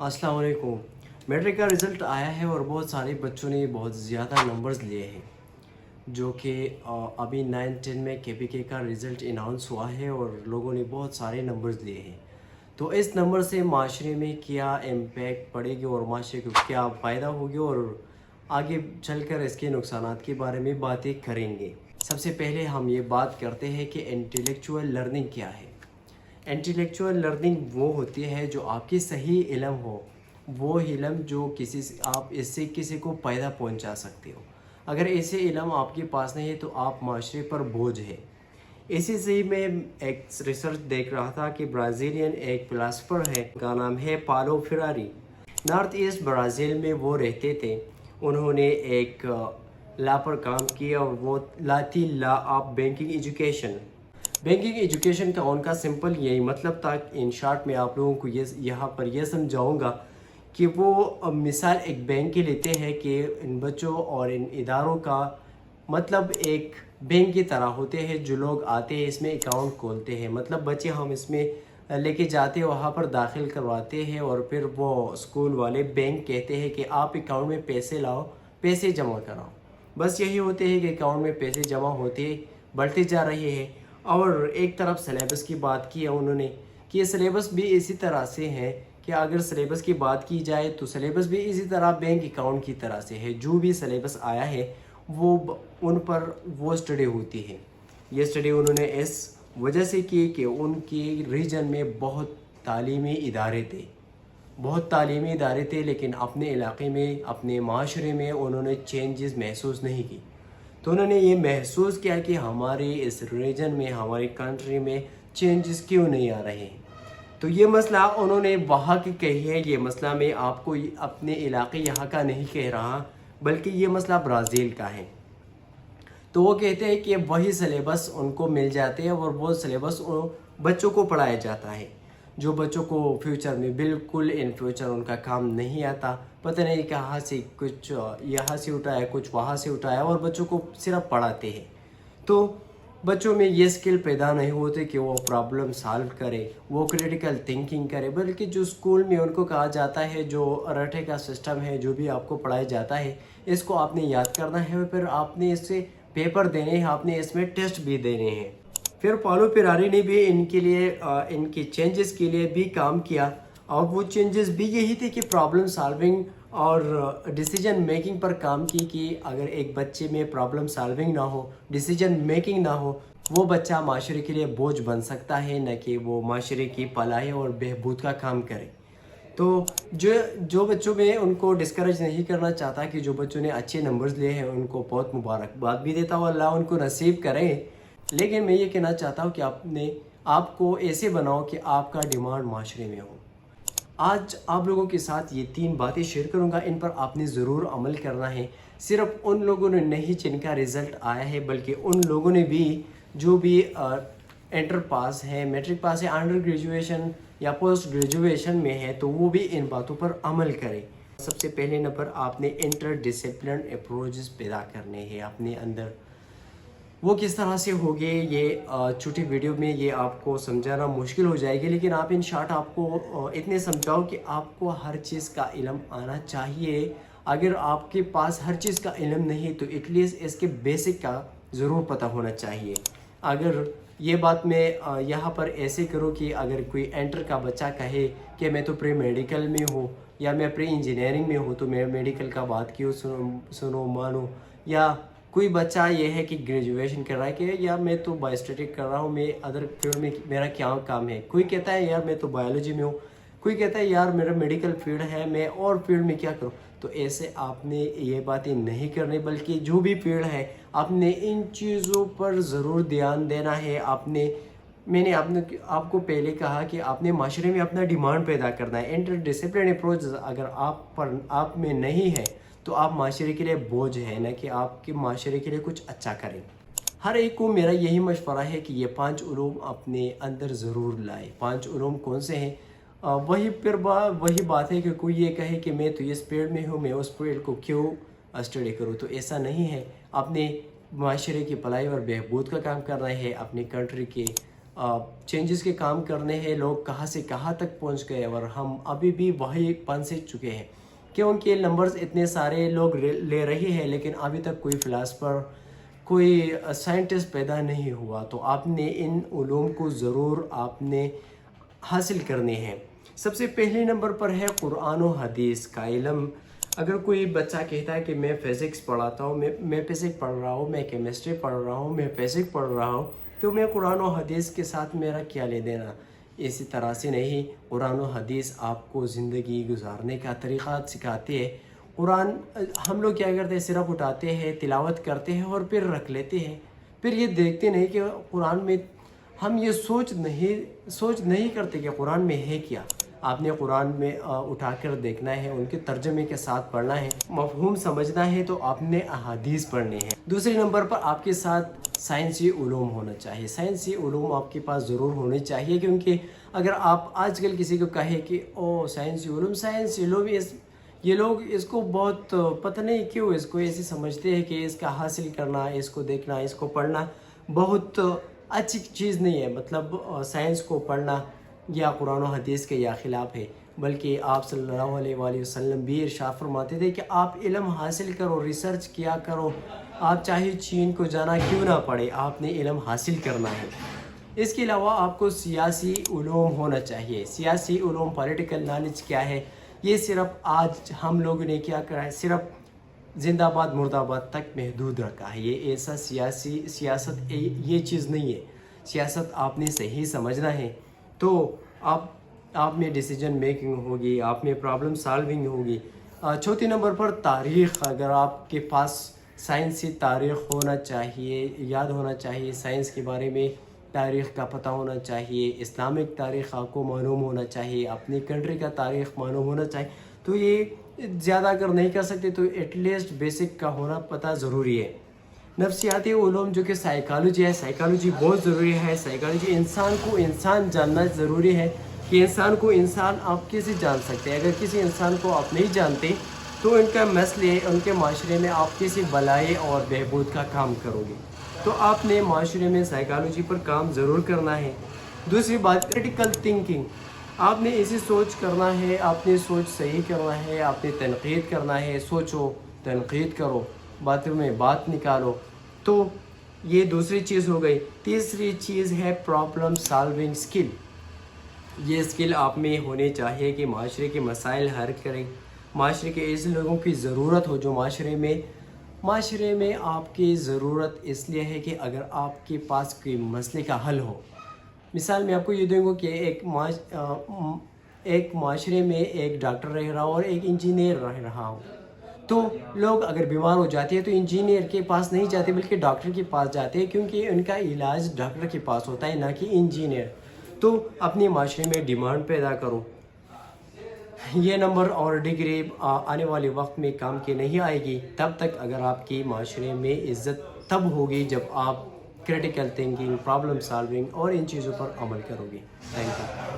अस्सलाम वालेकुम। मैट्रिक का रिज़ल्ट आया है और बहुत सारे बच्चों ने बहुत ज़्यादा नंबर्स लिए हैं, जो कि अभी 9-10 में केपीके का रिज़ल्ट अनाउंस हुआ है और लोगों ने बहुत सारे नंबर्स लिए हैं। तो इस नंबर से माशरे में क्या इम्पैक्ट पड़ेगी और माशरे को क्या फ़ायदा होगी और आगे चलकर इसके नुकसानात के बारे में बातें करेंगे। सबसे पहले हम ये बात करते हैं कि इंटेलेक्चुअल लर्निंग क्या है। इंटेलेक्चुअल लर्निंग वो होती है जो आपकी सही इल्म हो, वो इल्म जो किसी से आप इससे किसी को फ़ायदा पहुंचा सकते हो। अगर ऐसे इल्म आपके पास नहीं है तो आप माशरे पर बोझ है। इसी से मैं एक रिसर्च देख रहा था कि ब्राज़ीलियन एक फ़िलासफ़र है, उनका नाम है पालो फेरारी। नॉर्थ ईस्ट ब्राज़ील में वो रहते थे। उन्होंने एक लॉ पर काम किया और वो ला थी law of banking education. Banking education का उनका सिंपल यही मतलब था। इन शॉर्ट में आप लोगों को ये यहाँ पर यह समझाऊंगा कि वो मिसाल एक बैंक की लेते हैं कि इन बच्चों और इन इदारों का मतलब एक बैंक की तरह होते हैं। जो लोग आते हैं इसमें अकाउंट खोलते हैं, मतलब बच्चे हम इसमें लेके जाते हैं, वहाँ पर दाखिल करवाते हैं और फिर वो स्कूल वाले बैंक कहते हैं कि आप अकाउंट में पैसे लाओ, पैसे जमा कराओ। बस यही होते हैं कि अकाउंट में पैसे जमा होते बढ़ते जा रहे हैं। और एक तरफ सिलेबस की बात की है उन्होंने कि ये सिलेबस भी इसी तरह से है कि अगर सिलेबस की बात की जाए तो सिलेबस भी इसी तरह बैंक अकाउंट की तरह से है। जो भी सिलेबस आया है वो उन पर वो स्टडी होती है। ये स्टडी उन्होंने इस वजह से की कि उनके रीजन में बहुत तालीमी इदारे थे, लेकिन अपने इलाके में, अपने माशरे में उन्होंने चेंजेस महसूस नहीं की। तो उन्होंने ये महसूस किया कि हमारे इस रीजन में, हमारी कंट्री में चेंजेस क्यों नहीं आ रहे हैं। तो ये मसला उन्होंने वहाँ की कही है। ये मसला मैं आपको अपने इलाके यहाँ का नहीं कह रहा, बल्कि ये मसला ब्राज़ील का है। तो वो कहते हैं कि वही सिलेबस उनको मिल जाते हैं और वो सिलेबस बच्चों को पढ़ाया जाता है, जो बच्चों को फ्यूचर में बिल्कुल इन फ्यूचर उनका काम नहीं आता। पता नहीं कहाँ से कुछ यहाँ से उठाया, कुछ वहाँ से उठाया और बच्चों को सिर्फ पढ़ाते हैं। तो बच्चों में ये स्किल पैदा नहीं होते कि वो प्रॉब्लम सॉल्व करे, वो क्रिटिकल थिंकिंग करे, बल्कि जो स्कूल में उनको कहा जाता है, जो रटे का सिस्टम है, जो भी आपको पढ़ाया जाता है, इसको आपने याद करना है, फिर आपने इससे पेपर देने हैं, आपने इसमें टेस्ट भी देने हैं। फिर पालो फेरारी ने भी इनके लिए इनकी चेंजेस के लिए भी काम किया और वो चेंजेस भी यही थे कि प्रॉब्लम सॉल्विंग और डिसीजन मेकिंग पर काम की कि अगर एक बच्चे में प्रॉब्लम सॉल्विंग ना हो, डिसीजन मेकिंग ना हो, वो बच्चा माशरे के लिए बोझ बन सकता है, न कि वो माशरे की भलाई और बहबूद का काम करे। तो जो बच्चों में उनको डिस्करेज नहीं करना चाहता, कि जो बच्चों ने अच्छे नंबर्स लिए हैं उनको बहुत मुबारकबाद भी देता हूँ, अल्लाह उनको नसीब करे। लेकिन मैं ये कहना चाहता हूँ कि आपको ऐसे बनाओ कि आपका डिमांड माशरे में हो। आज आप लोगों के साथ ये 3 बातें शेयर करूंगा, इन पर आपने ज़रूर अमल करना है। सिर्फ उन लोगों ने नहीं जिनका रिज़ल्ट आया है, बल्कि उन लोगों ने भी जो भी इंटर पास है, मैट्रिक पास है, अंडर ग्रेजुएशन या पोस्ट ग्रेजुएशन में है, तो वो भी इन बातों पर अमल करें। सबसे पहले नंबर, आपने इंटर डिसिप्लिन अप्रोचेस पैदा करने हैं अपने अंदर। वो किस तरह से होंगे ये छोटी वीडियो में ये आपको समझाना मुश्किल हो जाएगी, लेकिन आप इन शॉर्ट आपको इतने समझाओ कि आपको हर चीज़ का इल्म आना चाहिए। अगर आपके पास हर चीज़ का इल्म नहीं तो एटलीस्ट इसके बेसिक का ज़रूर पता होना चाहिए। अगर ये बात मैं यहाँ पर ऐसे करूँ कि अगर कोई एंटर का बच्चा कहे कि मैं तो प्री मेडिकल में हूँ या मैं प्री इंजीनियरिंग में हूँ, तो मैं मेडिकल का बात क्यों सुनो मानो। या कोई बच्चा ये है कि ग्रेजुएशन कर रहा है कि यार मैं तो बायोस्टैटिक कर रहा हूँ, मैं अदर फील्ड में मेरा क्या काम है। कोई कहता है यार मैं तो बायोलॉजी में हूँ, कोई कहता है यार मेरा मेडिकल फील्ड है, मैं और फील्ड में क्या करूँ। तो ऐसे आपने ये बातें नहीं करनी, बल्कि जो भी फील्ड है आपने इन चीज़ों पर ज़रूर ध्यान देना है। मैंने आपको पहले कहा कि आपने माशरे में अपना डिमांड पैदा करना है। इंटर डिसिप्लिन अप्रोच अगर आप में नहीं है तो आप माशरे के लिए बोझ है, ना कि आपके माशरे के लिए कुछ अच्छा करें। हर एक को मेरा यही मशवरा है कि ये 5 उलूम अपने अंदर ज़रूर लाए। 5 उलूम कौन से हैं? वही बात है कि कोई ये कहे कि मैं तो इस फील्ड में हूँ, मैं उस फील्ड को क्यों स्टडी करूँ। तो ऐसा नहीं है। अपने माशरे की भलाई और बहबूद का काम करना है, अपनी कंट्री के چینجز کے کام کرنے ہیں، لوگ کہاں سے کہاں تک پہنچ گئے اور ہم ابھی بھی وہی پنس چکے ہیں، کیونکہ نمبرز اتنے سارے لوگ لے رہے ہیں لیکن ابھی تک کوئی فلاسفر، کوئی سائنٹسٹ پیدا نہیں ہوا۔ تو آپ نے ان علوم کو ضرور آپ نے حاصل کرنے ہیں۔ سب سے پہلے نمبر پر ہے قرآن و حدیث کا علم۔ اگر کوئی بچہ کہتا ہے کہ میں فزکس پڑھاتا ہوں، میں فزکس پڑھ رہا ہوں، میں کیمسٹری پڑھ رہا ہوں، میں فزکس پڑھ رہا ہوں، تو میں قرآن و حدیث کے ساتھ میرا کیا لے دینا؟ اسی طرح سے نہیں، قرآن و حدیث آپ کو زندگی گزارنے کا طریقہ سکھاتے ہیں۔ قرآن ہم لوگ کیا کرتے ہیں؟ صرف اٹھاتے ہیں، تلاوت کرتے ہیں اور پھر رکھ لیتے ہیں، پھر یہ دیکھتے نہیں کہ قرآن میں، ہم یہ سوچ نہیں کرتے کہ قرآن میں ہے کیا۔ آپ نے قرآن میں اٹھا کر دیکھنا ہے، ان کے ترجمے کے ساتھ پڑھنا ہے، مفہوم سمجھنا ہے، تو آپ نے احادیث پڑھنے ہیں۔ دوسرے نمبر پر آپ کے ساتھ سائنسی علوم ہونا چاہیے۔ سائنسی علوم آپ کے پاس ضرور ہونے چاہیے، کیونکہ اگر آپ آج کل کسی کو کہے کہ سائنسی علوم یہ لوگ اس کو بہت پتہ نہیں کیوں اس کو ایسے سمجھتے ہیں کہ اس کا حاصل کرنا، اس کو دیکھنا، اس کو پڑھنا بہت اچھی چیز نہیں ہے۔ مطلب سائنس کو پڑھنا یا قرآن و حدیث کے یا خلاف ہے، بلکہ آپ صلی اللہ علیہ وآلہ وسلم بھی ارشاد فرماتے تھے کہ آپ علم حاصل کرو، ریسرچ کیا کرو، آپ چاہے چین کو جانا کیوں نہ پڑے، آپ نے علم حاصل کرنا ہے۔ اس کے علاوہ آپ کو سیاسی علوم ہونا چاہیے۔ سیاسی علوم، پولیٹیکل نالج کیا ہے؟ یہ صرف آج ہم لوگوں نے کیا کرا ہے، صرف زندہ باد مرد آباد تک محدود رکھا ہے۔ یہ ایسا سیاست یہ چیز نہیں ہے۔ سیاست آپ نے صحیح سمجھنا ہے تو آپ میں ڈیسیجن میکنگ ہوگی، آپ میں پرابلم سالونگ ہوگی۔ چوتھے نمبر پر تاریخ، اگر آپ کے پاس سائنسی تاریخ ہونا چاہیے، یاد ہونا چاہیے، سائنس کے بارے میں تاریخ کا پتہ ہونا چاہیے، اسلامک تاریخ آپ کو معلوم ہونا چاہیے، اپنی کنٹری کا تاریخ معلوم ہونا چاہیے۔ تو یہ زیادہ اگر نہیں کر سکتے تو ایٹ لیسٹ بیسک کا ہونا پتہ ضروری ہے۔ نفسیاتی علوم جو کہ سائیکالوجی ہے، سائیکالوجی بہت ضروری ہے۔ سائیکالوجی انسان کو انسان جاننا ضروری ہے کہ انسان کو انسان آپ کیسے جان سکتے ہیں۔ اگر کسی انسان کو آپ نہیں جانتے تو ان کا مسئلے، ان کے معاشرے میں آپ کیسے بھلائی اور بہبود کا کام کرو گے؟ تو آپ نے معاشرے میں سائیکالوجی پر کام ضرور کرنا ہے۔ دوسری بات، کریٹیکل تھنکنگ، آپ نے ایسی سوچ کرنا ہے، آپ نے سوچ صحیح کرنا ہے، آپ نے تنقید کرنا ہے، سوچو، تنقید کرو، باتوں میں بات نکالو۔ تو یہ دوسری چیز ہو گئی۔ تیسری چیز ہے پرابلم سالونگ سکل۔ یہ سکل آپ میں ہونے چاہیے کہ معاشرے کے مسائل حل کریں، معاشرے کے ایسے لوگوں کی ضرورت ہو جو معاشرے میں آپ کی ضرورت اس لیے ہے کہ اگر آپ کے پاس کوئی مسئلے کا حل ہو۔ مثال میں آپ کو یہ دوں گا کہ ایک معاشرے میں ایک ڈاکٹر رہ رہا ہو اور ایک انجینئر رہ رہا ہو، تو لوگ اگر بیمار ہو جاتے ہیں تو انجینئر کے پاس نہیں جاتے بلکہ ڈاکٹر کے پاس جاتے ہیں، کیونکہ ان کا علاج ڈاکٹر کے پاس ہوتا ہے، نہ کہ انجینئر۔ تو اپنے معاشرے میں ڈیمانڈ پیدا کرو۔ یہ نمبر اور ڈگری آنے والے وقت میں کام کی نہیں آئے گی، تب تک اگر آپ کی معاشرے میں عزت تب ہوگی جب آپ کریٹیکل تھنکنگ، پرابلم سالونگ اور ان چیزوں پر عمل کرو گے۔ Thank you.